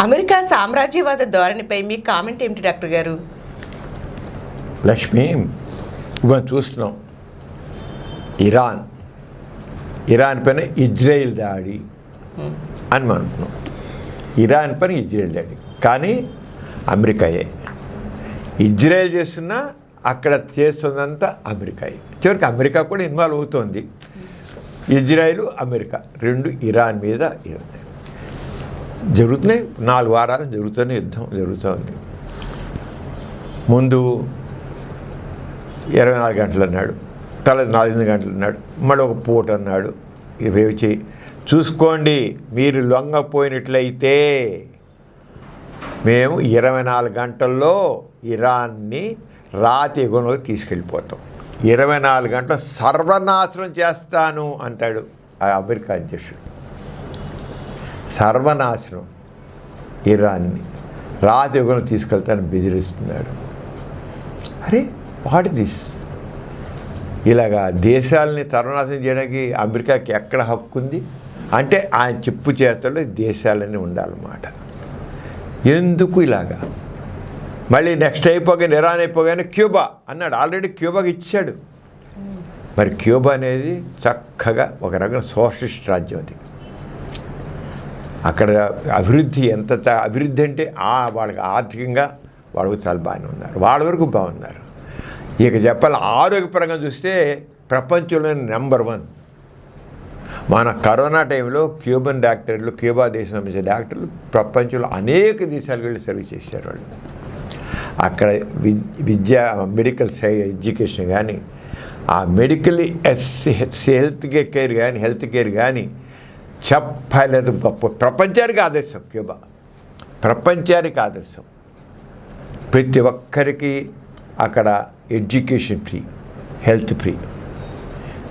America సామ్రాజ్యవాద ధోరణిపై మీ comment ఏమిటి doctor గారు? లక్ష్మి, మనం చూస్తున్నాం ఇరాన్ పైన ఇజ్రాయిల్ దాడి అని మనం అనుకున్నాం. ఇరాన్ పైన ఇజ్రాయిల్ దాడి, కానీ అమెరికాయే. ఇజ్రాయిల్ చేస్తున్నా అక్కడ చేస్తున్నంత అమెరికాయే. చివరికి అమెరికా కూడా ఇన్వాల్వ్ అవుతోంది. ఇజ్రాయిల్ అమెరికా రెండు ఇరాన్ మీద జరుగుతున్నాయి. 4 వారాలు జరుగుతూనే యుద్ధం జరుగుతోంది. ముందు 24 గంటలు అన్నాడు, తర్వాత 4 గంటలు అన్నాడు, మళ్ళీ ఒక పూట అన్నాడు. ఇవేచి చూసుకోండి, మీరు లొంగపోయినట్లయితే మేము 24 గంటల్లో ఇరాన్ని రాతి యుగంలోకి తీసుకెళ్ళిపోతాం, 24 గంటలు సర్వనాశనం చేస్తాను అంటాడు ఆ అమెరికా అధ్యక్షుడు. సర్వనాశనం, ఇరాన్ని రాతి యుగంలో తీసుకెళ్తానని బెదిరిస్తున్నాడు. అరే వాట్ దిస్? ఇలాగా దేశాలని సర్వనాశనం చేయడానికి అమెరికాకి ఎక్కడ హక్కు ఉంది? అంటే ఆయన చెప్పు చేతల్లో దేశాలన్నీ ఉండాలన్నమాట. ఎందుకు ఇలాగా? మళ్ళీ నెక్స్ట్ అయిపోగానే ఇరాన్ అయిపోగానే క్యూబా అన్నాడు. ఆల్రెడీ క్యూబాకి ఇచ్చాడు. మరి క్యూబా అనేది చక్కగా ఒక రకం సోషలిస్ట్ రాజ్యం. అది అక్కడ అభివృద్ధి అభివృద్ధి అంటే వాళ్ళకి ఆర్థికంగా వాళ్ళకు చాలా బాగానే ఉన్నారు, వాళ్ళ వరకు బాగున్నారు. ఇక చెప్పాలి, ఆరోగ్యపరంగా చూస్తే ప్రపంచంలోనే నెంబర్ 1. మన కరోనా టైంలో క్యూబా దేశం సంబంధించిన డాక్టర్లు ప్రపంచంలో అనేక దేశాలకు వెళ్ళి సర్వీస్ చేశారు. వాళ్ళు అక్కడ మెడికల్ ఎడ్యుకేషన్ కానీ, ఆ మెడికల్ హెల్త్ కేర్ కానీ చెప్పలేదు. గొప్ప ప్రపంచానికి ఆదర్శం క్యూబా, ప్రపంచానికి ఆదర్శం. ప్రతి ఒక్కరికి అక్కడ ఎడ్యుకేషన్ ఫ్రీ, హెల్త్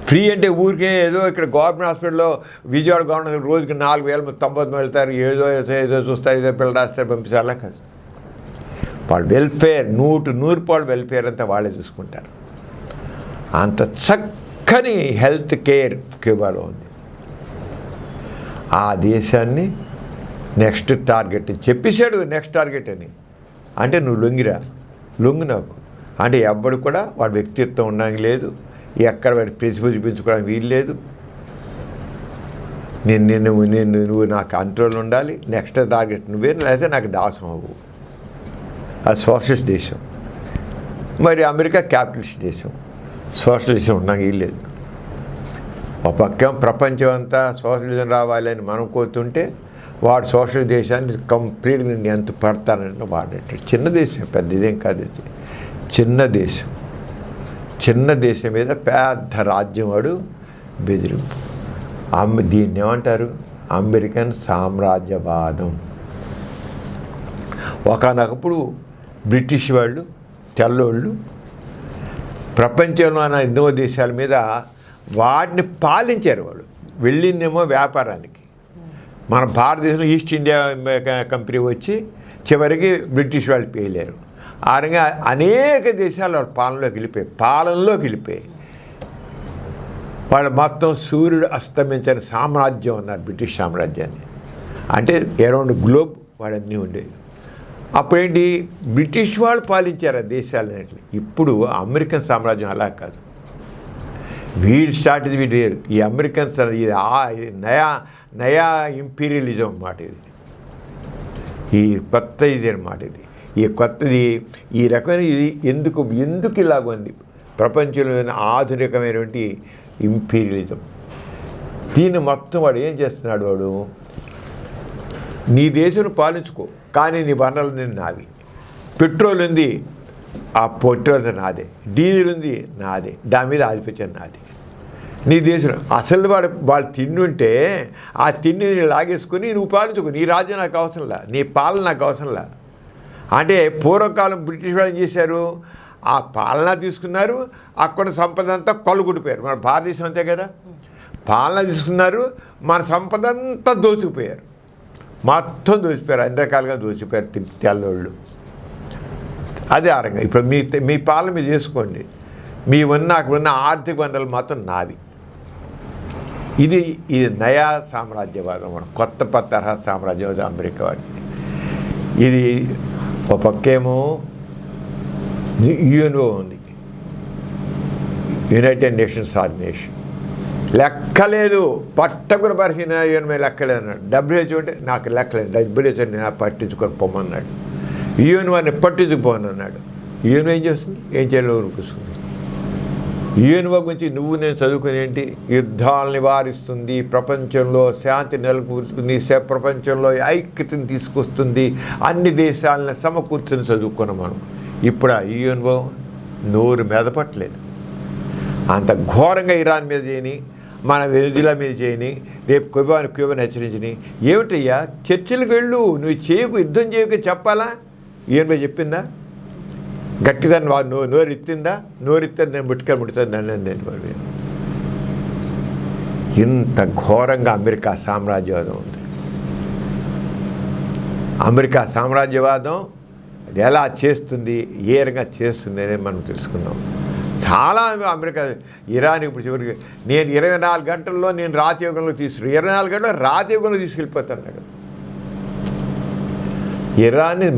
ఫ్రీ అంటే ఊరికే ఏదో ఇక్కడ గవర్నమెంట్ హాస్పిటల్లో విజయవాడ గవర్నమెంట్ రోజుకి 4,000 మంది 90 మంది వెళ్తారు, ఏదో చూస్తారు, ఏదో పిల్లలు రాస్తారు, పంపిస్తారు. అలా కాదు. వాళ్ళ వెల్ఫేర్ 100% వెల్ఫేర్ అంతా వాళ్ళే చూసుకుంటారు. అంత చక్కని హెల్త్ కేర్ క్యూబాలో ఉంది. ఆ దేశాన్ని నెక్స్ట్ టార్గెట్ చెప్పేశాడు. నెక్స్ట్ టార్గెట్ అని అంటే నువ్వు లొంగి నాకు అంటే ఎవ్వడు కూడా వాడి వ్యక్తిత్వం ఉండడానికి లేదు, ఎక్కడ వాడి చూపించుకోవడానికి వీలు లేదు. నువ్వు నా కంట్రోల్ ఉండాలి. నెక్స్ట్ టార్గెట్ నువ్వే, లేకపోతే నాకు దాసం అవ్వు. అది సోషలిస్ట్ దేశం. మరి అమెరికా క్యాపిటలిస్ట్ దేశం, సోషలిజం ఉండడానికి వీలు లేదు. ఒక పక్క ప్రపంచం అంతా సోషలిజం రావాలని మనం కోరుతుంటే వాడు సోషల్ దేశాన్ని కంప్లీట్గా నేను ఎంత పడతానంటే వాడేటాడు. చిన్న దేశం, పెద్ద ఇదేం కాదు. చిన్న దేశం మీద పెద్ద రాజ్యం వాడు బెదిరింపు. దీన్ని ఏమంటారు? అమెరికన్ సామ్రాజ్యవాదం. ఒకనప్పుడు బ్రిటిష్ వాళ్ళు, తెల్లోళ్ళు ప్రపంచంలో ఎన్నో దేశాల మీద వాటిని పాలించారు. వాళ్ళు వెళ్ళిందేమో వ్యాపారానికి. మన భారతదేశంలో ఈస్ట్ ఇండియా కంపెనీ వచ్చి చివరికి బ్రిటిష్ వాళ్ళు పేయలేరు. ఆ రకంగా అనేక దేశాలు వాళ్ళ పాలనలోకి వెళ్ళిపోయాయి. వాళ్ళు మొత్తం సూర్యుడు అస్తమించని సామ్రాజ్యం అన్నారు బ్రిటిష్ సామ్రాజ్యాన్ని. అంటే అరౌండ్ గ్లోబ్ వాళ్ళన్నీ ఉండేవి. అప్పుడేంటి, బ్రిటిష్ వాళ్ళు పాలించారు ఆ దేశాలన్నింటినీ. ఇప్పుడు అమెరికన్ సామ్రాజ్యం అలా కాదు. వీడి స్ట్రాటజీ వీడు వేరు. ఈ అమెరికన్స్ ఇది నయా ఇంపీరియలిజం అన్నమాట. ఈ కొత్త ఇది అన్నమాట. ఈ కొత్తది ఈ రకమైన ఇది ఎందుకు ఇలాగుంది? ప్రపంచంలో ఆధునికమైనటువంటి ఇంపీరియలిజం. దీన్ని మొత్తం వాడు ఏం చేస్తున్నాడు? వాడు నీ దేశం పాలించుకో, కానీ నీ వనరులు నావి. పెట్రోల్ ఉంది, ఆ పెట్రోల్ నాదే. డీజిల్ ఉంది, నాదే. దాని మీద ఆధిపత్యం నాది. నీ దేశం అసలు వాళ్ళు తిండుంటే ఆ తిండి లాగేసుకుని నువ్వు పాలించుకో. నీ రాజ్యం నాకు అవసరంలా, నీ పాలన నాకు అవసరంలా. అంటే పూర్వకాలం బ్రిటిష్ వాళ్ళు ఏం చేశారు? ఆ పాలన తీసుకున్నారు, అక్కడ సంపద అంతా కొల్లగొట్టిపోయారు. మన భారతదేశం అంతే కదా. పాలన తీసుకున్నారు, మన సంపద అంతా దోచుకుపోయారు. మొత్తం దోచిపోయారు, అన్ని రకాలుగా దోచిపోయారు తెల్లోళ్ళు. అదే ఆ రంగా ఇప్పుడు మీ పాలన మీరు చేసుకోండి. అక్కడ ఉన్న ఆర్థిక వనరులు మాత్రం నావి. ఇది నయా సామ్రాజ్యవాదం, కొత్త తరహా సామ్రాజ్యవాదం అమెరికా వాడిది. ఇది ఒక పక్కేమో యుఎన్ఓ ఉంది, యునైటెడ్ నేషన్స్ ఆర్గనైజేషన్, లెక్కలేదు, పట్టకుని పరిశీలన యుఎన్ఓ లెక్కలేదు అన్నాడు. WHO అంటే నాకు లెక్కలేదు, WHO నేను పట్టించుకొని పొమ్మన్నాడు. యుఎన్ఓని పట్టించుకుపోను అన్నాడు. యుఎన్ఓ ఏం చేస్తుంది? ఏం చేయాలో కూర్చుంది. యుఎన్ఓ గురించి నువ్వు నేను చదువుకుని ఏంటి? యుద్ధాలు నివారిస్తుంది, ప్రపంచంలో శాంతి నెలకొల్పుతుంది, ప్రపంచంలో ఐక్యతను తీసుకొస్తుంది, అన్ని దేశాలను సమకూర్చుని చదువుకున్నాం మనం. ఇప్పుడు ఆ యుఎన్ఓ నోరు మెదపట్లేదు. అంత ఘోరంగా ఇరాన్ మీద చేయని, మన వెనుజులా మీద చేయని, రేపు క్యూబాని హెచ్చరించని. ఏమిటయ్యా, చర్చలకు వెళ్ళు, నువ్వు చేయకు, యుద్ధం చేయకు చెప్పాలా? యుఎన్ఓ చెప్పిందా? గట్టిగా నోరెత్తిందా? నోరెత్తే నేను ముట్టుతాను నేను. ఇంత ఘోరంగా అమెరికా సామ్రాజ్యవాదం ఉంది. అమెరికా సామ్రాజ్యవాదం అది ఎలా చేస్తుంది, ఏ రకంగా చేస్తుంది అనేది మనం తెలుసుకున్నాం. చాలా అమెరికా ఇరాన్ ఇప్పుడు చివరికి నేను 24 గంటల్లో నేను రాతయుగంలో 24 గంటల్లో రాతయుగంలో తీసుకెళ్ళిపోతాను. ఇరాన్ని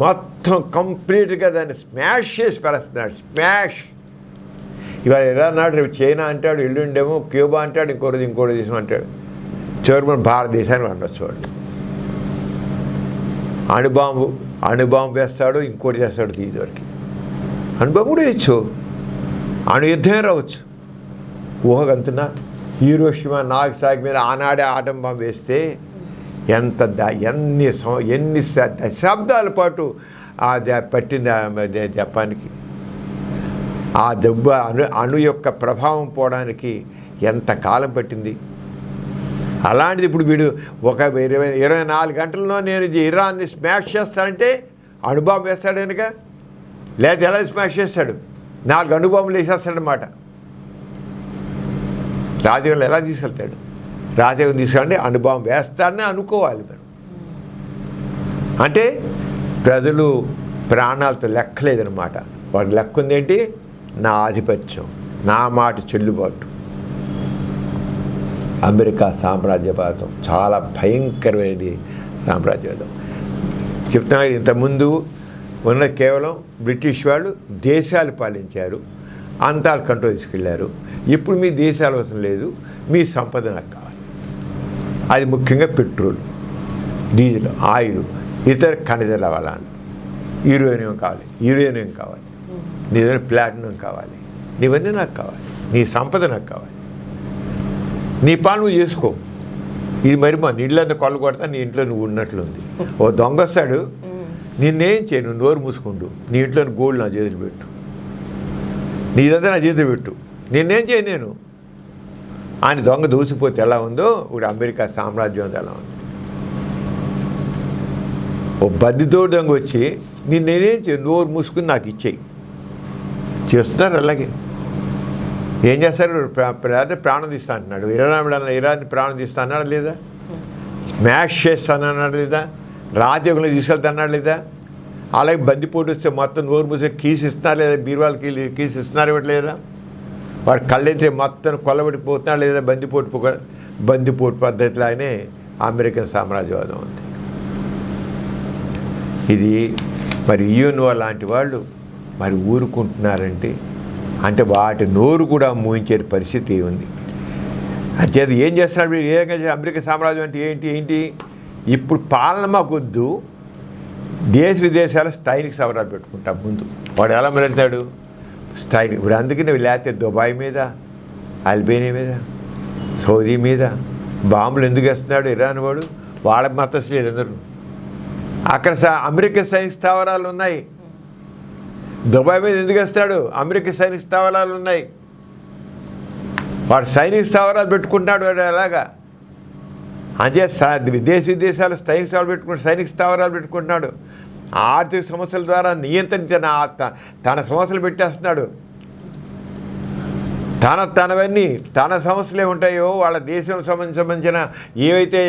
మొత్తం కంప్లీట్గా దాన్ని స్మాష్ చేసి పరేస్తున్నాడు. స్మాష్. ఇవాళ ఇరాన్ నాడు రేపు చైనా అంటాడు, ఎల్లుండేమో క్యూబా అంటాడు, ఇంకోటి దేశం అంటాడు. చివరి భారతదేశాన్ని అనొచ్చు వాడు. అణుబాంబు వేస్తాడు, ఇంకోటి చేస్తాడు. తీసేవారికి అణుబాంబు కూడా వేయచ్చు, అణు యుద్ధమే రావచ్చు. ఊహగంతున్నా హీరోషిమా నాగసాకి మీద ఆనాడే ఆటం బాంబు వేస్తే ఎన్ని దశాబ్దాల పాటు పట్టింది జపాన్కి. ఆ దెబ్బ అణు యొక్క ప్రభావం పోవడానికి ఎంత కాలం పట్టింది. అలాంటిది ఇప్పుడు వీడు ఒక 24 గంటల్లో నేను ఇరాన్ని స్మాష్ చేస్తానంటే అణుబాంబు వేస్తాడు కనుక, లేదా ఎలా స్మాష్ చేస్తాడు? 4 అణుబాంబులు వేసేస్తాడనమాట. రాజకీయాలు ఎలా తీసుకెళ్తాడు? రాజకీయం తీసుకెళ్ళండి అణుబాంబు వేస్తాడని అనుకోవాలి మనం. అంటే ప్రజలు ప్రాణాలతో లెక్కలేదనమాట. వాడు లెక్క ఉందేంటి? నా ఆధిపత్యం, నా మాట చెల్లుబాటు. అమెరికా సామ్రాజ్యవాదం చాలా భయంకరమైనది. సామ్రాజ్యవాదం చెప్తున్నా. ఇంతకుముందు ఉన్న కేవలం బ్రిటిష్ వాళ్ళు దేశాలు పాలించారు, అంతా కంట్రోల్ తీసుకెళ్ళారు. ఇప్పుడు మీ దేశాలు అవసరం లేదు, మీ సంపద నాకు కావాలి. అది ముఖ్యంగా పెట్రోల్, డీజిల్, ఆయిల్, ఇతర ఖనిజ లవణాలు, యురేనియం కావాలి, నీ దగ్గర ప్లాటినం కావాలి, నీవన్నీ నాకు కావాలి, నీ సంపద నాకు కావాలి. నీ పాలు నువ్వు చేసుకో. ఇది మరి మా నీళ్ళంతా కొల్ల కొడతా, నీ ఇంట్లో నువ్వు ఉన్నట్లుంది. ఓ దొంగ వస్తాడు, నిన్నేం చేయి, నువ్వు నోరు మూసుకుంటూ నీ ఇంట్లో గోల్డ్ నా చేతులు పెట్టు, నీదంతా నా చేతులు పెట్టు, నిన్నేం చేయి నేను. ఆయన దొంగ దూసిపోతే ఎలా ఉందో ఇప్పుడు అమెరికా సామ్రాజ్యం ఎలా ఉంది. ఓ బద్దితో దొంగ వచ్చి నిన్నేం చేయి, నోరు మూసుకుని నాకు ఇచ్చేయి. చేస్తున్నారు అలాగే. ఏం చేస్తారు? ప్రాణం తీస్తా అంటున్నాడు. ఇరాన్ని ప్రాణం తీస్తా అన్నాడు లేదా? స్మాష్ చేస్తానన్నాడు లేదా? రాజ్యంలో తీసుకెళ్తాన్నాడు లేదా? అలాగే బందిపోటు వస్తే మొత్తం నోరు మూసే కీస్ ఇస్తున్నారు లేదా? బీరువాళ్ళకి కీస్ ఇస్తున్నారు ఇవ్వట్లేదా? వాడు కళ్ళైతే మొత్తం కొల్లబడిపోతున్నాడు లేదా? బందిపోటు పద్ధతిలానే అమెరికన్ సామ్రాజ్యవాదం ఉంది. ఇది మరి యుఎన్ఓ లాంటి వాళ్ళు మరి ఊరుకుంటున్నారంటే అంటే వాటి నోరు కూడా మూయించే పరిస్థితి ఉంది. అంచేది ఏం చేస్తున్నాడు? ఏ అమెరికా సామ్రాజ్యం అంటే ఏంటి? ఇప్పుడు పాలన మాకొద్దు, దేశ విదేశాల స్థాయికి సవరాలు పెట్టుకుంటాం. ముందు వాడు ఎలా మొదలెడతాడు? స్థాయి. ఇప్పుడు అందుకని లేకపోతే దుబాయ్ మీద, అల్బేనియా మీద, సౌదీ మీద బాంబులు ఎందుకు వేస్తున్నాడు ఇరాన్ వాడు? వాళ్ళ మతస్థులు అందరూ. అక్కడ అమెరికా సైనిక స్థావరాలు ఉన్నాయి. దుబాయ్ మీద ఎందుకు వేస్తాడు? అమెరికా సైనిక స్థావరాలు ఉన్నాయి. వాడు సైనిక స్థావరాలు పెట్టుకుంటున్నాడు. వాడు అలాగా అంతే విదేశాలు సైనిక స్థావరాలు పెట్టుకుంటున్నాడు. ఆర్థిక సమస్యల ద్వారా నియంత్రించిన తన సమస్యలు పెట్టేస్తున్నాడు. తనవన్నీ తన సమస్యలు ఏముంటాయో వాళ్ళ దేశం సంబంధించిన ఏవైతే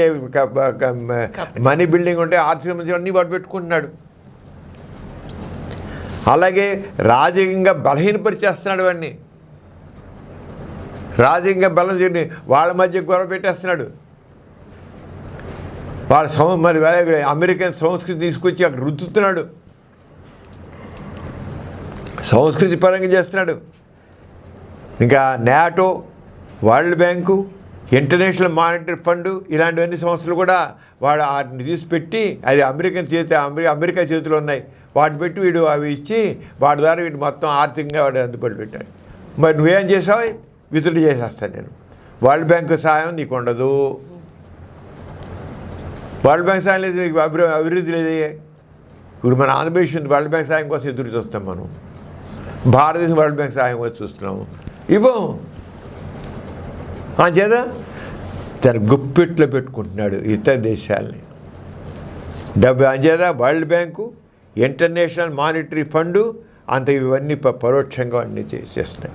మనీ బిల్డింగ్ ఉంటాయో ఆర్థిక సంబంధించిన అన్నీ వాడు పెట్టుకుంటున్నాడు. అలాగే రాజకీయంగా బలహీనపరిచేస్తున్నాడు. అవన్నీ రాజకీయంగా బలం చేయండి వాళ్ళ మధ్య గొడవ పెట్టేస్తున్నాడు. వాళ్ళ మరి అమెరికన్ సంస్కృతి తీసుకొచ్చి అక్కడ రుద్దుతున్నాడు, సంస్కృతి పరంగా చేస్తున్నాడు. ఇంకా NATO, world bank, international monetary fund ఇలాంటివన్నీ సంస్థలు కూడా వాడు వాటిని తీసిపెట్టి అది అమెరికా చేతిలో ఉన్నాయి, వాటిని పెట్టి వీడు అవి ఇచ్చి వాడి ద్వారా వీడు మొత్తం ఆర్థికంగా వాడు అందుబాటు పెట్టాడు. మరి నువ్వేం చేసావు? విత్డ్రా చేసేస్తాను నేను, వరల్డ్ బ్యాంకు సహాయం నీకు ఉండదు, వరల్డ్ బ్యాంక్ సహాయం లేదు, నీకు అభివృద్ధి లేదు. ఇప్పుడు మన ఆంధ్రప్రదేశ్ వరల్డ్ బ్యాంక్ సహాయం కోసం ఎదురు చూస్తాం, మనం భారతదేశం వరల్డ్ బ్యాంక్ సహాయం కోసం చూస్తున్నాము, ఇవ్వం. చేత తన గుప్పెట్లో పెట్టుకుంటున్నాడు ఇతర దేశాలని డబ్బు. అంచేత world bank, international monetary fund అంత ఇవన్నీ పరోక్షంగా అన్నీ చేస్తున్నాయి.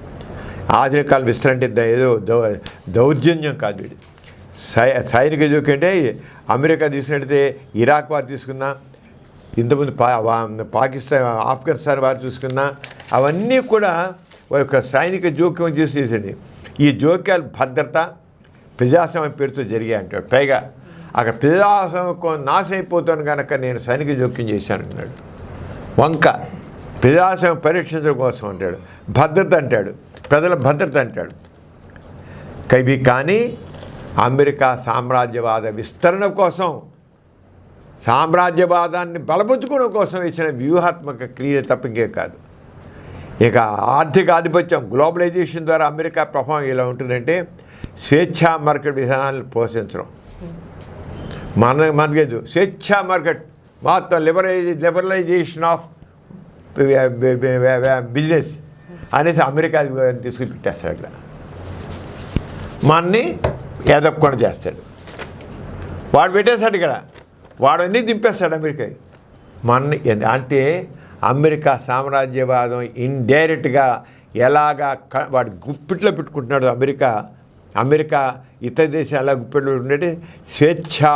ఆధునిక కాలం విస్తరంటే ఏదో దౌర్జన్యం కాదు. ఇది సైనిక జోకి అంటే అమెరికా తీసుకున్నట్టయితే ఇరాక్ వారు తీసుకున్నా, ఇంతకుముందు పాకిస్తాన్, ఆఫ్ఘనిస్తాన్ వారు చూసుకున్నా, అవన్నీ కూడా ఒక సైనిక జోక్యం చేసేసింది. ఈ జోక్యాలు భద్రత, ప్రజాస్వామ్యం పేరుతో జరిగాయి అంటాడు. పైగా అక్కడ ప్రజాస్వామ్యం నాశనం అయిపోతాను కనుక నేను సైనిక జోక్యం చేశాను అన్నాడు. వంక ప్రజాస్వామ్యం పరీక్షించడం కోసం అంటాడు, భద్రత అంటాడు, ప్రజల భద్రత అంటాడు. ఇవి కానీ అమెరికా సామ్రాజ్యవాద విస్తరణ కోసం, సామ్రాజ్యవాదాన్ని బలపరుచుకోవడం కోసం వేసిన వ్యూహాత్మక క్రియ తప్పింకే కాదు. ఇక ఆర్థిక ఆధిపత్యం, గ్లోబలైజేషన్ ద్వారా అమెరికా ప్రభావం ఎలా ఉంటుందంటే స్వేచ్ఛా మార్కెట్ విధానాలను ప్రోత్సహించడం. మనకేదు స్వేచ్ఛా మార్కెట్ మొత్తం లిబరలైజేషన్ ఆఫ్ బిజినెస్ అనేసి అమెరికా తీసుకుని పెట్టేస్తాడు. అట్లా మనని ఎదగకుండా చేస్తాడు. వాడు పెట్టేస్తాడు ఇక్కడ, వాడు అన్నీ దింపేస్తాడు అమెరికా. మనని అంటే అమెరికా సామ్రాజ్యవాదం ఇండైరెక్ట్గా ఎలాగా వాడు గుప్పిట్లో పెట్టుకుంటున్నాడు. అమెరికా ఇతర దేశాలు ఎలా గుప్పిట్లో పెట్టుకుంటే స్వేచ్ఛా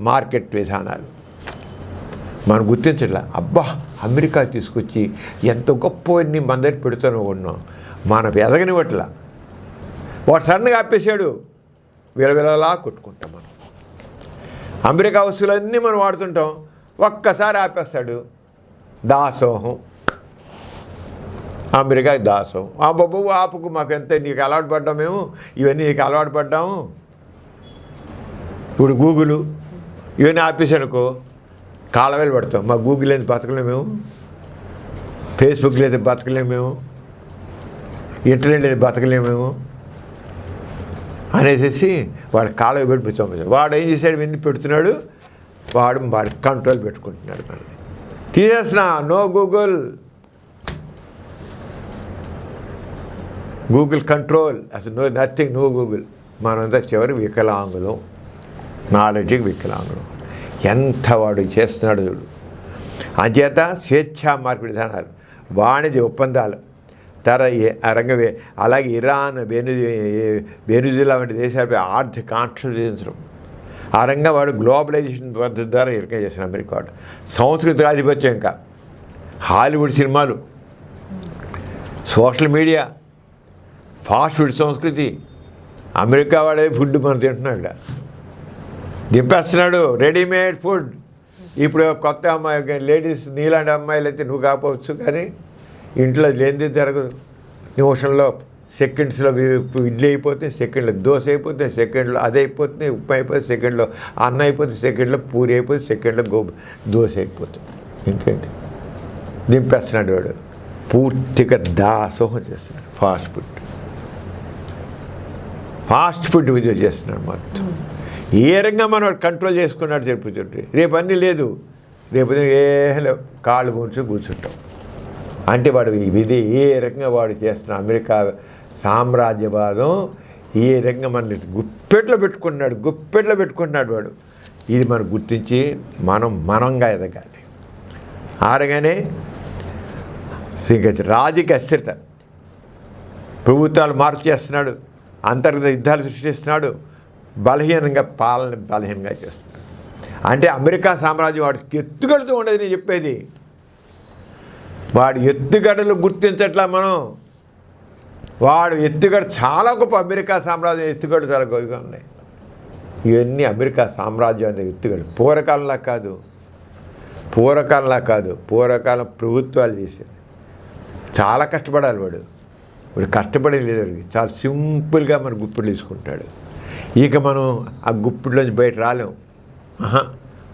మార్కెట్ విధానాలు మనం గుర్తించట్లా. అబ్బా అమెరికా తీసుకొచ్చి ఎంత గొప్పవన్నీ మన దగ్గర పెడుతూనే ఉన్నాం, మనం ఎదగనివ్వట్లా. వాడు సడన్గా ఆపేసాడు, విలవిలలా కొట్టుకుంటాం. మనం అమెరికా వస్తువులన్నీ మనం వాడుతుంటాం, ఒక్కసారి ఆపేస్తాడు. దాసోహం, అమెరికా దాసోహం. ఆ బాబు ఆపుకు, మాకు ఎంత నీకు అలవాటు పడ్డాము, మేము ఇవన్నీ నీకు అలవాటు పడ్డాము. ఇప్పుడు గూగుల్ ఇవన్నీ ఆపేసానుకో కాలవేలు పడతాం. మా గూగుల్ లేదు బతకలేము మేము, ఫేస్బుక్ లేదు బతకలేము మేము, ఇంటర్నెట్ లేదు బతకలేము మేము అనేసి వాడు కాలవి పెట్టి వాడు ఏం చేశాడు, ఇవన్నీ పెడుతున్నాడు. వాడు కంట్రోల్ పెట్టుకుంటున్నాడు. మరి తీసేస్తున్నా, నో గూగుల్ కంట్రోల్, అసలు నో నథింగ్, నో గూగుల్. మనంతా చివరి వికలాంగులం, నాలెడ్జ్కి వికలాంగులం. ఎంత వాడు చేస్తున్నాడు చూడు. అంచేత స్వేచ్ఛా మార్కెట్ విధానాలు, వాణిజ్య ఒప్పందాలు, రంగవే అలాగే ఇరాన్, వెనుజులా వంటి దేశాలపై ఆర్థిక ఆంక్షలు విధించడం. ఆ రంగం వాడు గ్లోబలైజేషన్ పద్ధతి ద్వారా ఇరకం చేసిన అమెరికా వాడు. సాంస్కృతిక ఆధిపత్యం, ఇంకా హాలీవుడ్ సినిమాలు, సోషల్ మీడియా, ఫాస్ట్ ఫుడ్ సంస్కృతి. అమెరికా వాడే ఫుడ్ మనం తింటున్నాం, ఇక్కడ దింపేస్తున్నాడు రెడీమేడ్ ఫుడ్. ఇప్పుడు కొత్త అమ్మాయి, లేడీస్ నీలాంటి అమ్మాయిలు అయితే నువ్వు కాకపోవచ్చు, కానీ ఇంట్లో లేనిది జరగదు. నిమిషంలో సెకండ్స్లో ఇడ్లీ అయిపోతే, సెకండ్లో దోశ అయిపోతే, సెకండ్లో అది అయిపోతుంది, ఉప్పు అయిపోతే, సెకండ్లో అన్నం అయిపోతే, సెకండ్లో పూరి అయిపోతే, సెకండ్లో దోశ అయిపోతుంది. ఇంకేంటి దింపేస్తున్నాడు వాడు. పూర్తిగా దాసోహం చేస్తున్నాడు. ఫాస్ట్ ఫుడ్ విజయం చేస్తున్నాడు మొత్తం. ఏ రంగా మనం కంట్రోల్ చేసుకున్నాడు చెప్పుతుంటే, రేపు అన్నీ లేదు, రేపు కాళ్ళు ముంచు కూర్చుంటాం. అంటే వాడు ఇది ఏ రకంగా వాడు చేస్తున్న అమెరికా సామ్రాజ్యవాదం ఏ రకంగా మన గుప్పెట్లో పెట్టుకుంటున్నాడు వాడు. ఇది మనం గుర్తించి మనంగా ఎదగాలి. ఆరగానే రాజకీయ అస్థిరత, ప్రభుత్వాలు మార్పు చేస్తున్నాడు, అంతర్గత యుద్ధాలు సృష్టిస్తున్నాడు, బలహీనంగా చేస్తున్నాడు. అంటే అమెరికా సామ్రాజ్యం వాడికి ఎత్తుగడుతూ ఉండదు. నేను చెప్పేది వాడు ఎత్తుగడలు గుర్తించట్లా మనం. వాడు ఎత్తుగడ చాలా గొప్ప, అమెరికా సామ్రాజ్యం ఎత్తుగడలు చాలా గొప్పగా ఉన్నాయి. ఇవన్నీ అమెరికా సామ్రాజ్యాన్ని ఎత్తుగలు. పూర్వకాలంలా కాదు. పూర్వకాలం ప్రభుత్వాలు చేసేది. చాలా కష్టపడాలి వాడు కష్టపడేది లేదు వాడికి. చాలా సింపుల్గా మన గుప్పిడు తీసుకుంటాడు. ఇక మనం ఆ గుప్పిడిలోంచి బయట రాలేం.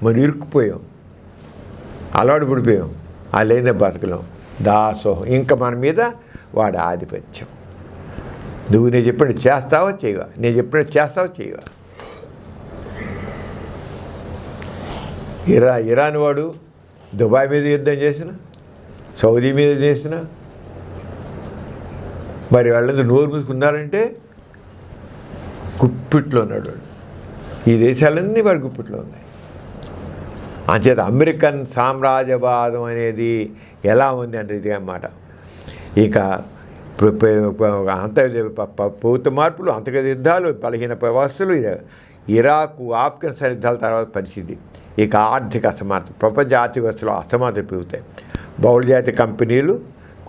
మనం ఇరుక్కుపోయాం, అలవాటు పడిపోయాం, ఆ లేదే బతకలేం. దాసోహం ఇంకా మన మీద వాడి ఆధిపత్యం. నువ్వు నేను చెప్పినట్టు చేస్తావో చేయవా, నేను చెప్పినట్టు చేస్తావో చేయవా. ఇరాన్ వాడు దుబాయ్ మీద యుద్ధం చేసిన, సౌదీ మీద చేసిన, మరి వాళ్ళందరూ నోరు మూసుకున్నారంటే గుప్పిట్లో ఉన్నాడు వాడు. ఈ దేశాలన్నీ వాడి గుప్పిట్లో ఉన్నాయి. అంచేత అమెరికన్ సామ్రాజ్యవాదం అనేది ఎలా ఉంది అంటే ఇది అన్నమాట. ఇక ప్రభుత్వ మార్పులు, అంతర్గత యుద్ధాలు, బలహీన వ్యవస్థలు, ఇరాకు ఆఫ్ఘనిస్తాన్ యుద్ధాల తర్వాత పరిస్థితి. ఇక ఆర్థిక అసమానత, ప్రపంచ ఆర్థిక వ్యవస్థలో అసమానతలు పెరుగుతాయి. బహుళజాతి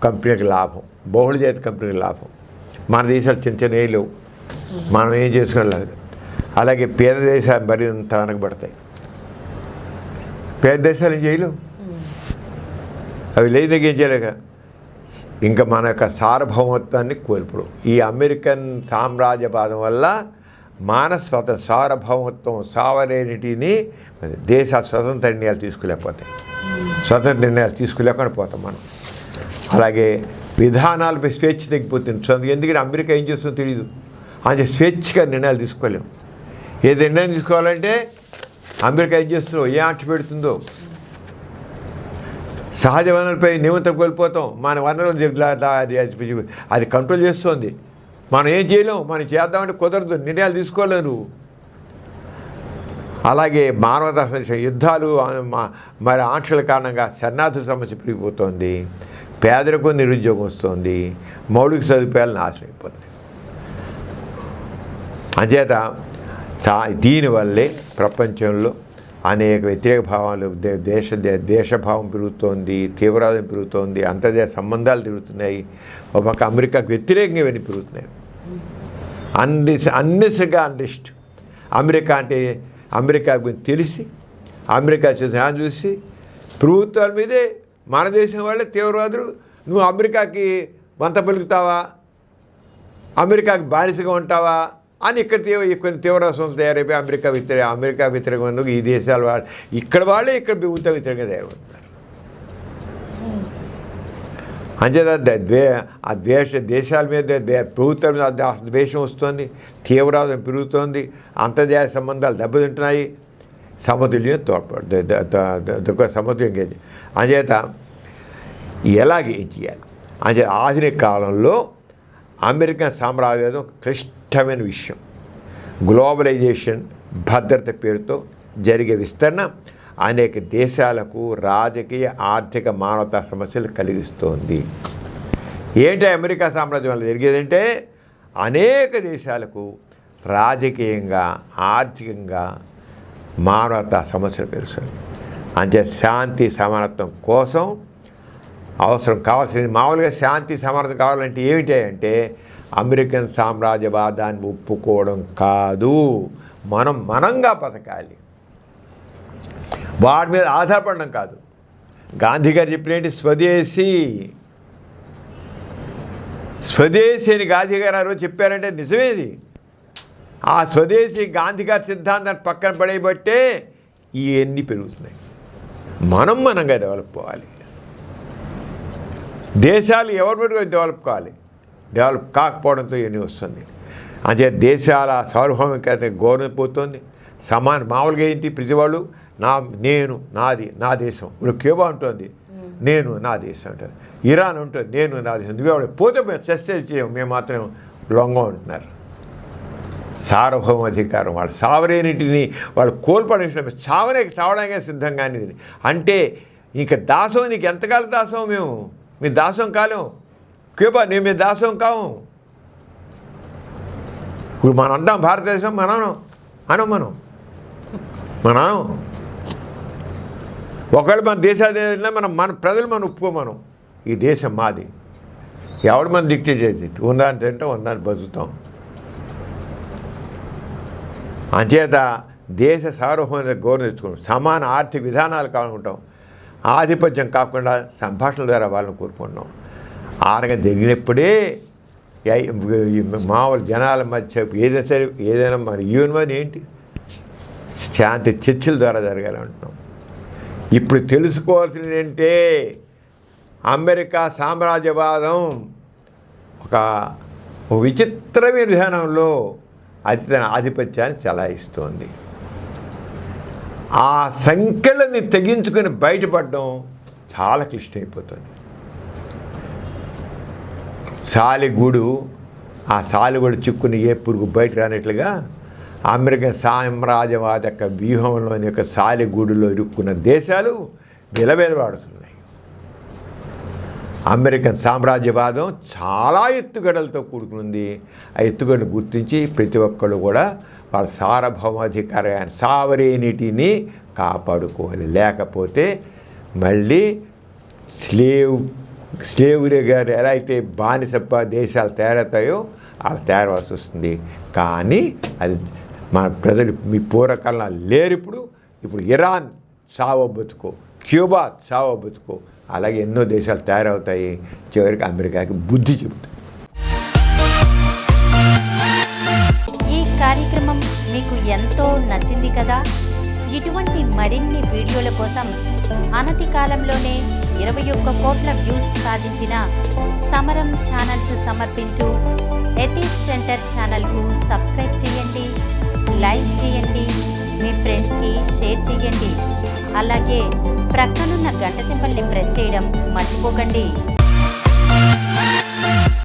కంపెనీకి లాభం, బహుళజాతి కంపెనీకి లాభం. మన దేశాలు చిన్న చిన్న లేవు, మనం ఏం చేసుకోలేదు. అలాగే పేద దేశాలు మరింత వెనకబడతాయి. పేద దేశాలు ఏం చేయలేవు, అవి లేదు ఏం చేయలేక ఇంకా మన యొక్క సార్వభౌమత్వాన్ని కోల్పోవడం. ఈ అమెరికన్ సామ్రాజ్యవాదం వల్ల మానవ సార్వభౌమత్వం, సావరేనిటీని దేశ స్వతంత్ర నిర్ణయాలు తీసుకోలేకపోతాయి. స్వతంత్ర నిర్ణయాలు తీసుకోలేకుండా పోతాం మనం. అలాగే విధానాలపై స్వేచ్ఛ తగ్గిపోతుంది. ఎందుకంటే అమెరికా ఏం చేస్తుందో తెలియదు. అంటే స్వేచ్ఛగా నిర్ణయాలు తీసుకోలేము. ఏ నిర్ణయం తీసుకోవాలంటే అమెరికా ఏం చేస్తుందో, ఏ ఆంక్ష పెడుతుందో. సహజ వనరులపై నిమిత్తం కోల్పోతాం. మన వనరులు అది కంట్రోల్ చేస్తుంది. మనం ఏం చేయలేము. మనం చేద్దామంటే కుదరదు, నిర్ణయాలు తీసుకోలేరు. అలాగే మానవతా యుద్ధాలు, మరి ఆంక్షల కారణంగా శరణార్థుల సమస్య పెరిగిపోతుంది. పేదరికం, నిరుద్యోగం వస్తుంది. మౌలిక సదుపాయాలు నాశనం అయిపోతుంది. అంచేత దీనివల్లే ప్రపంచంలో అనేక వ్యతిరేక భావాలు, దేశభావం పెరుగుతోంది, తీవ్రవాదం పెరుగుతోంది, అంతర్జాతీయ సంబంధాలు తిరుగుతున్నాయి. ఒక పక్క అమెరికాకు వ్యతిరేకంగా ఇవన్నీ పెరుగుతున్నాయి. అన్నిసరిగా అండర్స్ట్ అమెరికా గురించి తెలిసి, అమెరికా చూసి ప్రభుత్వాల మీదే మన దేశం వాళ్ళే తీవ్రవాదులు. నువ్వు అమెరికాకి వంత పలుకుతావా, అమెరికాకి బానిసగా ఉంటావా అని కొన్ని తీవ్ర సంస్థలు తయారైపోయి అమెరికా వ్యతిరేకంగా ఈ దేశాల వాళ్ళు ఇక్కడ ప్రభుత్వ వ్యతిరేకంగా తయారవుతున్నారు. అంచేత ఆ దేశాల మీద ప్రభుత్వం మీద ద్వేషం వస్తుంది, తీవ్రవాదం పెరుగుతోంది, అంతర్జాతీయ సంబంధాలు దెబ్బతింటున్నాయి, సమతుల్యం సమతుల్యం. అంచేత ఏం చేయాలి? అంచేత ఆధునిక కాలంలో అమెరికన్ సామ్రాజ్యవాదం క్లిష్టమైన విషయం. గ్లోబలైజేషన్, భద్రత పేరుతో జరిగే విస్తరణ అనేక దేశాలకు రాజకీయ, ఆర్థిక, మానవతా సమస్యలు కలిగిస్తోంది. ఏంటి అమెరికా సామ్రాజ్యం వల్ల జరిగేదంటే అనేక దేశాలకు రాజకీయంగా, ఆర్థికంగా, మానవతా సమస్యలు పెరుగుతుంది. అంటే శాంతి సమానత్వం కోసం అవసరం కావాల్సింది. మామూలుగా శాంతి సమానత్వం కావాలంటే ఏమిటి అంటే అమెరికన్ సామ్రాజ్యవాదాన్ని ఒప్పుకోవడం కాదు, మనంగా బతకాలి, వాడి మీద ఆధారపడడం కాదు. గాంధీ గారు చెప్పినట్టు స్వదేశీ అని గాంధీ గారు ఆ రోజు చెప్పారంటే నిజమేది. ఆ స్వదేశీ గాంధీ గారి సిద్ధాంతాన్ని పక్కన పడేయబట్టే ఇవన్నీ పెరుగుతున్నాయి. మనంగా డెవలప్ అవ్వాలి. దేశాలు ఎవరి డెవలప్ కావాలి. డెవలప్ కాకపోవడంతో ఇవన్నీ వస్తుంది. అంటే దేశాల సార్వభౌమికత గౌరవపోతుంది. మామూలుగా ఏంటి, ప్రతివాళ్ళు నా దేశం. ఇప్పుడు క్యూబా ఉంటుంది, నేను నా దేశం అంటారు. ఇరాన్ ఉంటుంది, నేను నా దేశం. నువ్వే పోతే మేము చర్చ చేయము, మేము మాత్రం లొంగ ఉంటున్నారు. సార్వభౌమాధికారం, వాళ్ళ సావరేనిటిని వాళ్ళు కోల్పడే చావడానికి సిద్ధంగానే. అంటే ఇంక దాసం, నీకు ఎంతకాలం దాసం? మీ దాసం కాలేం. క్యూబా నేను మీ దాసం కావు. ఇప్పుడు మనం అంటాం భారతదేశం, మనం ఒకవేళ మన దేశాలు మన ప్రజలు ఒప్పుకోమనం. ఈ దేశం మాది, ఎవడు మనం డిక్టేట్ చేసి ఉందాన్ని తింటాం, ఉందాన్ని బతుకుతాం. అంచేత దేశ సార్వభౌమత గౌరవం తెచ్చుకుంటాం, సమాన ఆర్థిక విధానాలు కావాలనుకుంటాం, ఆధిపత్యం కాకుండా సంభాషణల ద్వారా వాళ్ళని కోరుకుంటున్నాం. ఆరగా జరిగినప్పుడే మామూలు జనాల మధ్య ఏదైనా సరే ఏదైనా మరి ఈవెన్ ఏంటి శాంతి చర్చల ద్వారా జరగాలంటున్నాం. ఇప్పుడు తెలుసుకోవాల్సింది ఏంటంటే అమెరికా సామ్రాజ్యవాదం ఒక విచిత్రమైన విధానంలో తన ఆధిపత్యాన్ని చలాయిస్తోంది. ఆ సంఖ్యలని తెగించుకొని బయటపడడం చాలా క్లిష్టమైపోతుంది. సాలిగూడు ఆ సాలిగూడు చిక్కుని ఏ పురుగు బయట రానట్లుగా అమెరికన్ సామ్రాజ్యవాద యొక్క వ్యూహంలోని యొక్క సాలిగూడులో ఇరుక్కున్న దేశాలు విలవిలవాడుతున్నాయి. అమెరికన్ సామ్రాజ్యవాదం చాలా ఎత్తుగడలతో కూడుకునుంది. ఆ ఎత్తుగడలు గుర్తించి ప్రతి ఒక్కళ్ళు కూడా వాళ్ళ సార్వభౌమాధికారాన్ని సావరేనిటిని కాపాడుకోవాలి. లేకపోతే మళ్ళీ స్లేవులు గారు ఎలా అయితే బానిస దేశాలు తయారవుతాయో అలా తయారవలసి వస్తుంది. కానీ అది మన ప్రజలు మీ పూర్వకాలం లేరు. ఇప్పుడు ఇరాన్ చావో బతుకో, క్యూబా చావో బతుకో, అలాగే ఎన్నో దేశాలు తయారవుతాయి. చివరికి అమెరికాకి బుద్ధి చెబుతాయి. ఈ కార్యక్రమం మీకు ఎంతో నచ్చింది కదా. ఇటువంటి మరిన్ని వీడియోల కోసం అనతి కాలంలోనే 21 కోట్ల వ్యూస్ సాధించిన సమరం ఛానల్స్ సమర్పించు ఎథిక్స్ సెంటర్ ఛానల్కు సబ్స్క్రైబ్ చేయండి, లైక్ చేయండి, మీ ఫ్రెండ్స్కి షేర్ చేయండి. అలాగే ప్రక్కనున్న గంట సింబల్ని ప్రెస్ చేయడం మర్చిపోకండి.